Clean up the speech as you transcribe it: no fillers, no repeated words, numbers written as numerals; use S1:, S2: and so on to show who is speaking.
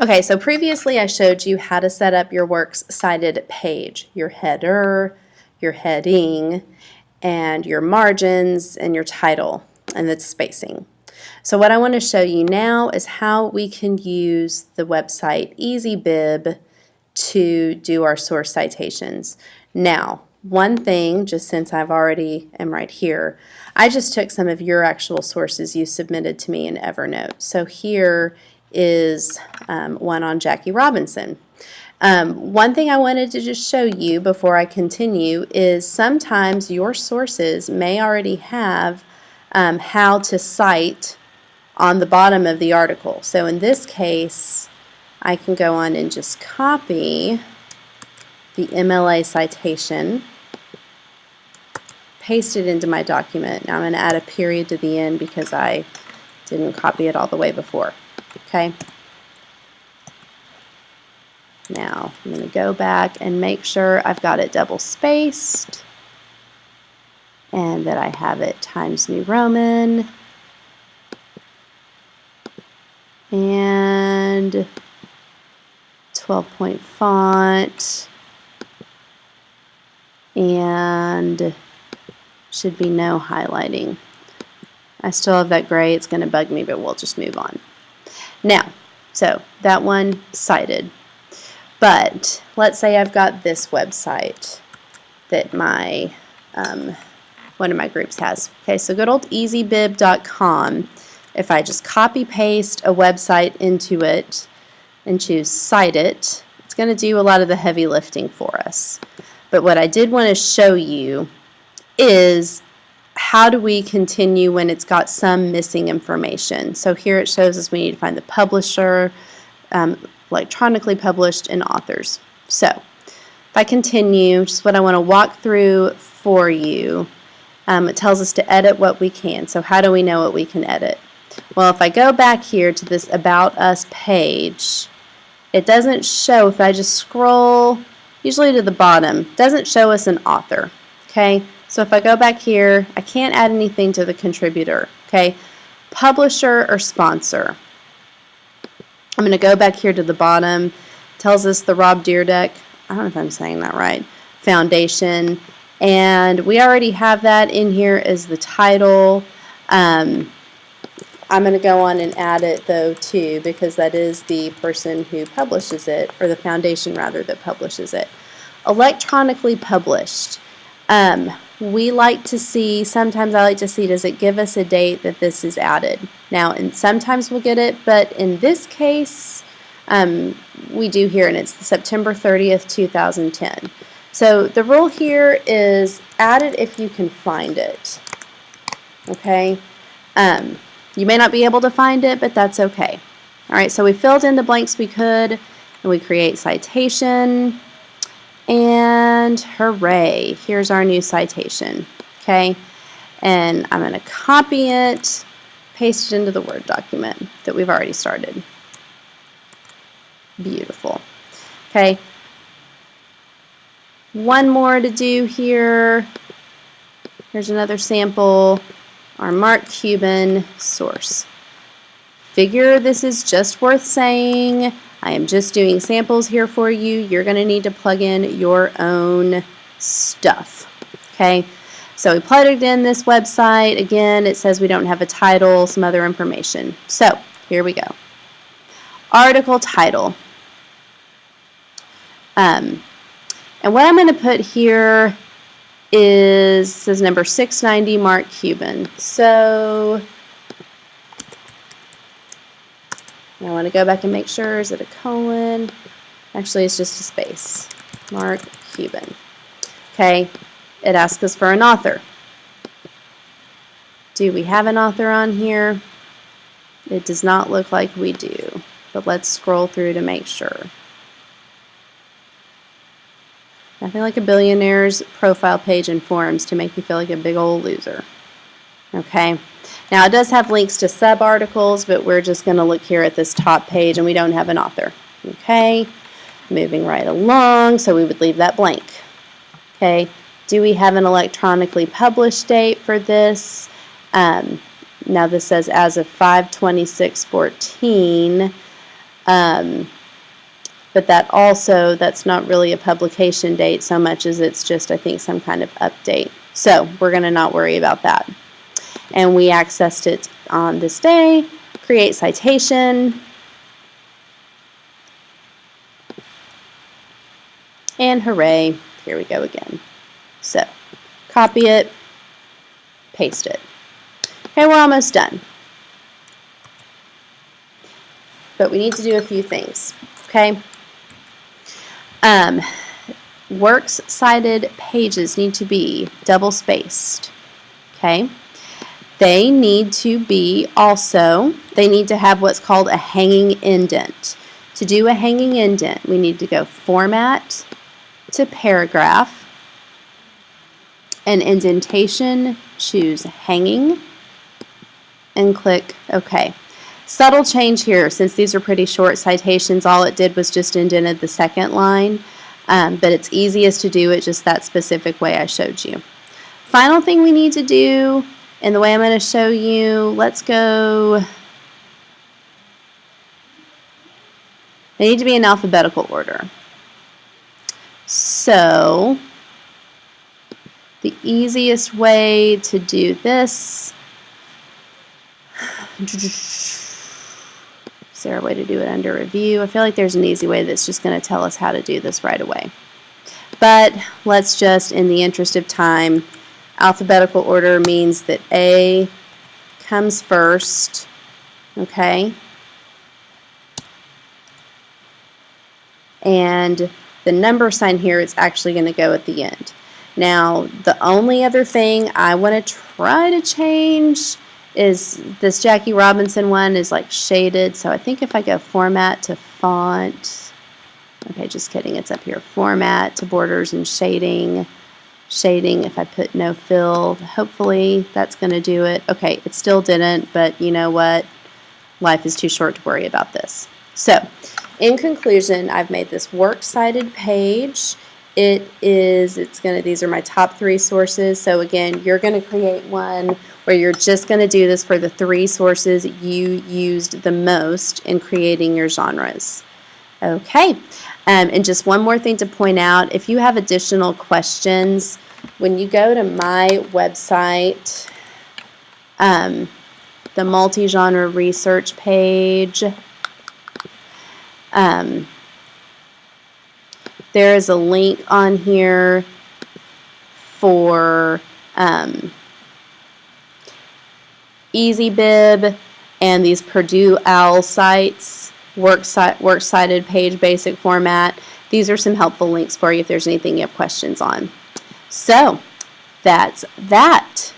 S1: Okay, so previously I showed you how to set up your Works Cited page, your header, your heading, and your margins, and your title, and the spacing. So what I want to show you now is how we can use the website EasyBib to do our source citations. Now, one thing, just since I've already am right here, I just took some of your actual sources you submitted to me in Evernote. So here is one on Jackie Robinson. One thing I wanted to just show you before I continue is sometimes your sources may already have how to cite on the bottom of the article. So in this case, I can go on and just copy the MLA citation, paste it into my document. Now I'm going to add a period to the end because I didn't copy it all the way before. Okay. Now I'm going to go back and make sure I've got it double spaced and that I have it Times New Roman and 12-point font, and should be no highlighting. I still have that gray. It's going to bug me, but we'll just move on. Now, so that one cited. But let's say I've got this website that my one of my groups has. Okay, so good old easybib.com. If I just copy paste a website into it and choose Cite It, it's going to do a lot of the heavy lifting for us. But what I did want to show you is how do we continue when it's got some missing information. So here it shows us we need to find the publisher, electronically published, and authors. So if I continue, just what I want to walk through for you, it tells us to edit what we can. So how do we know what we can edit? Well, if I go back here to this About Us page, it doesn't show, if I just scroll usually to the bottom, doesn't show us an author. Okay, so if I go back here, I can't add anything to the contributor. Okay, publisher or sponsor. I'm going to go back here to the bottom. It tells us the Rob Dyrdek, I don't know if I'm saying that right, Foundation, and we already have that in here as the title. I'm going to go on and add it though too, because that is the person who publishes it, or the foundation rather that publishes it. Electronically published. We like to see, sometimes I like to see, does it give us a date that this is added? Now, and sometimes we'll get it, but in this case, we do here, and it's September 30th, 2010. So the rule here is add it if you can find it. Okay? You may not be able to find it, but that's okay. All right, so we filled in the blanks we could, and we create citation. And hooray, here's our new citation, okay? And I'm going to copy it, paste it into the Word document that we've already started. Beautiful. Okay, one more to do here. Here's another sample, our Mark Cuban source. Figure this is just worth saying. I am just doing samples here for you. You're going to need to plug in your own stuff. Okay, so we plugged in this website. Again, it says we don't have a title, some other information. So here we go. Article title. And what I'm going to put here is, says number 690, Mark Cuban. So I want to go back and make sure, is it a colon? Actually, it's just a space. Mark Cuban. Okay, it asks us for an author. Do we have an author on here? It does not look like we do, but let's scroll through to make sure. Nothing like a billionaire's profile page in forums to make you feel like a big old loser. Okay. Now, it does have links to sub-articles, but we're just going to look here at this top page, and we don't have an author. Okay, moving right along, so we would leave that blank. Okay, do we have an electronically published date for this? Now, this says as of 5/26/14. But that's not really a publication date so much as it's just, I think, some kind of update. So we're going to not worry about that. And we accessed it on this day. Create citation. And hooray, here we go again. So copy it, paste it. Okay, we're almost done. But we need to do a few things, okay? Works cited pages need to be double spaced, okay? They need to be also, they need to have what's called a hanging indent. To do a hanging indent, we need to go Format to Paragraph, and indentation, choose Hanging, and click OK. Subtle change here, since these are pretty short citations, all it did was just indented the second line, but it's easiest to do it just that specific way I showed you. Final thing we need to do, and the way I'm going to show you, let's go, they need to be in alphabetical order. So the easiest way to do this, is there a way to do it under review? I feel like there's an easy way that's just going to tell us how to do this right away. But let's just, in the interest of time, alphabetical order means that A comes first, okay? And the number sign here is actually going to go at the end. Now, the only other thing I want to try to change is this Jackie Robinson one is like shaded, so I think if I go Format to Font, okay, just kidding, it's up here, Format to Borders and Shading, if I put no fill, hopefully that's going to do it. Okay, it still didn't, but you know what, life is too short to worry about this. So, in conclusion, I've made this works cited page. These are my top 3 sources. So again, you're going to create one where you're just going to do this for the 3 sources you used the most in creating your genres. Okay, and just one more thing to point out, if you have additional questions, when you go to my website, the multi-genre research page, there is a link on here for EasyBib and these Purdue OWL sites, works cited page basic format. These are some helpful links for you if there's anything you have questions on. So that's that.